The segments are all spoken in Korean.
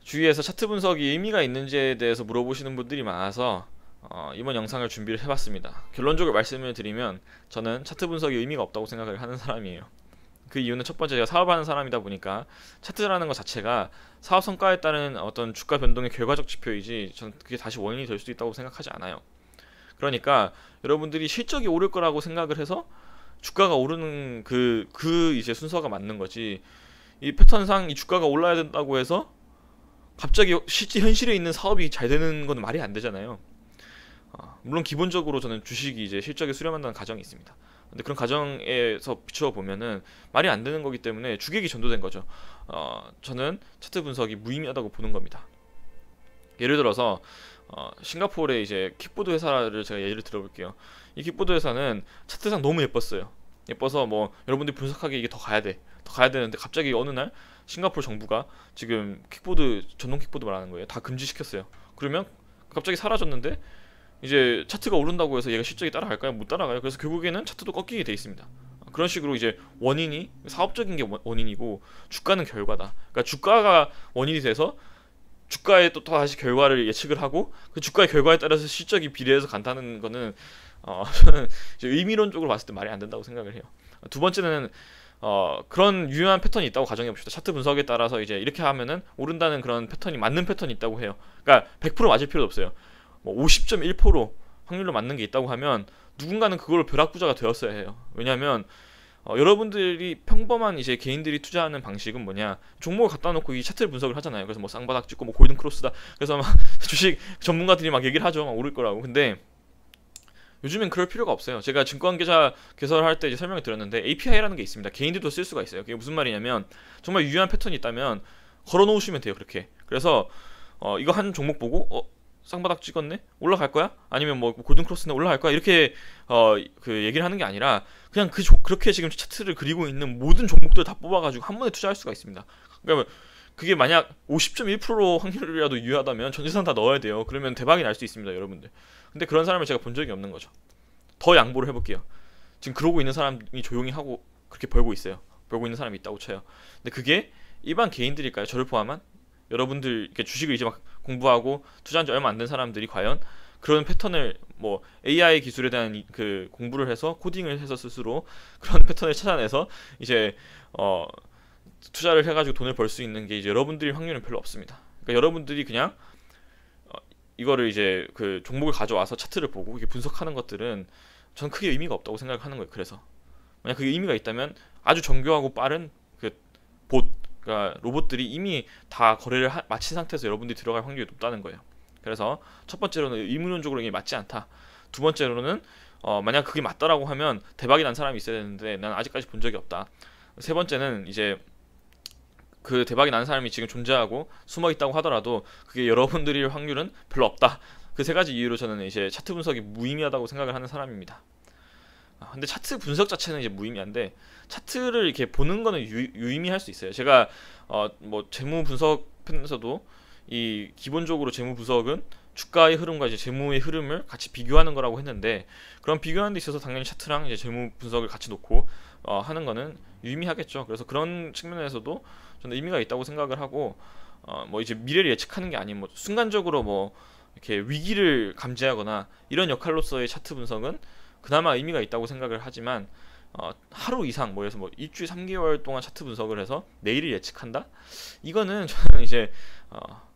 주위에서 차트 분석이 의미가 있는지에 대해서 물어보시는 분들이 많아서 이번 영상을 준비를 해봤습니다. 결론적으로 말씀을 드리면 저는 차트 분석이 의미가 없다고 생각을 하는 사람이에요. 그 이유는 첫 번째, 제가 사업하는 사람이다 보니까 차트라는 것 자체가 사업 성과에 따른 어떤 주가 변동의 결과적 지표이지 저는 그게 다시 원인이 될 수도 있다고 생각하지 않아요. 그러니까 여러분들이 실적이 오를 거라고 생각을 해서 주가가 오르는 그 이제 순서가 맞는 거지, 이 패턴상 이 주가가 올라야 된다고 해서 갑자기 실제 현실에 있는 사업이 잘 되는 건 말이 안 되잖아요. 물론 기본적으로 저는 주식이 이제 실적에 수렴한다는 가정이 있습니다. 근데 그런 가정에서 비추어 보면은 말이 안 되는 거기 때문에 주객이 전도된 거죠. 저는 차트 분석이 무의미하다고 보는 겁니다. 예를 들어서 싱가포르의 이제 킥보드 회사를 제가 예를 들어볼게요. 이 킥보드 회사는 차트상 너무 예뻤어요. 예뻐서 뭐 여러분들이 분석하기에 이게 더 가야 돼, 더 가야 되는데 갑자기 어느 날 싱가포르 정부가 지금 킥보드, 전동 킥보드 말하는 거예요, 다 금지시켰어요. 그러면 갑자기 사라졌는데 이제 차트가 오른다고 해서 얘가 실적이 따라갈까요? 못 따라가요. 그래서 결국에는 차트도 꺾이게 돼 있습니다. 그런 식으로 이제 원인이 사업적인 게 원인이고 주가는 결과다. 그러니까 주가가 원인이 돼서 주가에 또 다시 결과를 예측을 하고 그 주가의 결과에 따라서 실적이 비례해서 간다는 거는 저는 이제 의미론적으로 봤을 때 말이 안 된다고 생각을 해요. 두 번째는 그런 유효한 패턴이 있다고 가정해 봅시다. 차트 분석에 따라서 이제 이렇게 하면은 오른다는 그런 패턴이 맞는 패턴이 있다고 해요. 그러니까 100% 맞을 필요도 없어요. 뭐 50.1% 확률로 맞는 게 있다고 하면 누군가는 그걸로 벼락부자가 되었어야 해요. 왜냐하면 여러분들이 평범한 이제 개인들이 투자하는 방식은 뭐냐, 종목을 갖다 놓고 이 차트를 분석을 하잖아요. 그래서 뭐 쌍바닥 찍고 뭐 골든 크로스다, 그래서 막 주식 전문가들이 막 얘기를 하죠, 막 오를 거라고. 근데 요즘엔 그럴 필요가 없어요. 제가 증권계좌 개설할 때 이제 설명을 드렸는데 API라는 게 있습니다. 개인들도 쓸 수가 있어요. 그게 무슨 말이냐면 정말 유효한 패턴이 있다면 걸어 놓으시면 돼요. 그렇게. 그래서 이거 한 종목 보고 쌍바닥 찍었네? 올라갈 거야? 아니면 뭐 골든 크로스네, 올라갈 거야? 이렇게 그 얘기를 하는 게 아니라 그냥 그렇게 지금 차트를 그리고 있는 모든 종목들 다 뽑아가지고 한 번에 투자할 수가 있습니다. 그러니까 그게 만약 50.1% 확률이라도 유효하다면 전 재산 다 넣어야 돼요. 그러면 대박이 날 수 있습니다, 여러분들. 근데 그런 사람을 제가 본 적이 없는 거죠. 더 양보를 해볼게요. 지금 그러고 있는 사람이 조용히 하고 그렇게 벌고 있어요. 벌고 있는 사람이 있다고 쳐요. 근데 그게 일반 개인들일까요? 저를 포함한 여러분들 이렇게 주식을 이제 막 공부하고 투자한 지 얼마 안 된 사람들이 과연 그런 패턴을, 뭐 AI 기술에 대한 그 공부를 해서 코딩을 해서 스스로 그런 패턴을 찾아내서 이제 투자를 해가지고 돈을 벌 수 있는 게 이제 여러분들의 확률은 별로 없습니다. 그러니까 여러분들이 그냥 이거를 이제 그 종목을 가져와서 차트를 보고 이게 분석하는 것들은 저는 크게 의미가 없다고 생각을 하는 거예요. 그래서 만약 그게 의미가 있다면 아주 정교하고 빠른 그 봇, 그러니까 로봇들이 이미 다 거래를 마친 상태에서 여러분들이 들어갈 확률이 높다는 거예요. 그래서 첫 번째로는 의문론적으로 이게 맞지 않다. 두 번째로는 만약 그게 맞다라고 하면 대박이 난 사람이 있어야 되는데 난 아직까지 본 적이 없다. 세 번째는 이제 그 대박이 난 사람이 지금 존재하고 숨어 있다고 하더라도 그게 여러분들일 확률은 별로 없다. 그 세 가지 이유로 저는 이제 차트 분석이 무의미하다고 생각을 하는 사람입니다. 근데 차트 분석 자체는 이제 무의미한데 차트를 이렇게 보는 거는 유의미할 수 있어요. 제가 뭐 재무 분석 편에서도 이 기본적으로 재무 분석은 주가의 흐름과 이제 재무의 흐름을 같이 비교하는 거라고 했는데, 그런 비교하는 데 있어서 당연히 차트랑 이제 재무 분석을 같이 놓고 하는 거는 유의미하겠죠. 그래서 그런 측면에서도 저는 의미가 있다고 생각을 하고 뭐 이제 미래를 예측하는 게 아닌 뭐 순간적으로 뭐 이렇게 위기를 감지하거나 이런 역할로서의 차트 분석은 그나마 의미가 있다고 생각을 하지만 하루 이상 뭐 해서 뭐 일주일 3개월 동안 차트 분석을 해서 내일을 예측한다? 이거는 저는 이제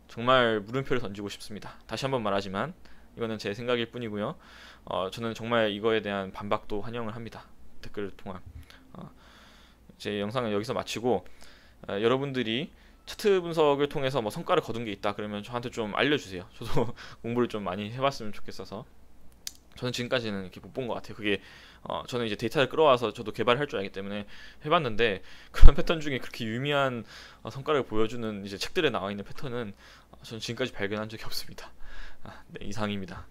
정말 물음표를 던지고 싶습니다. 다시 한번 말하지만 이거는 제 생각일 뿐이고요. 저는 정말 이거에 대한 반박도 환영을 합니다. 댓글을 통한. 제 영상은 여기서 마치고 여러분들이 차트 분석을 통해서 뭐 성과를 거둔 게 있다 그러면 저한테 좀 알려주세요. 저도 공부를 좀 많이 해봤으면 좋겠어서. 저는 지금까지는 이렇게 못 본 것 같아요. 그게 저는 이제 데이터를 끌어와서 저도 개발할 줄 알기 때문에 해봤는데 그런 패턴 중에 그렇게 유의미한 성과를 보여주는 이제 책들에 나와 있는 패턴은 저는 지금까지 발견한 적이 없습니다. 네, 이상입니다.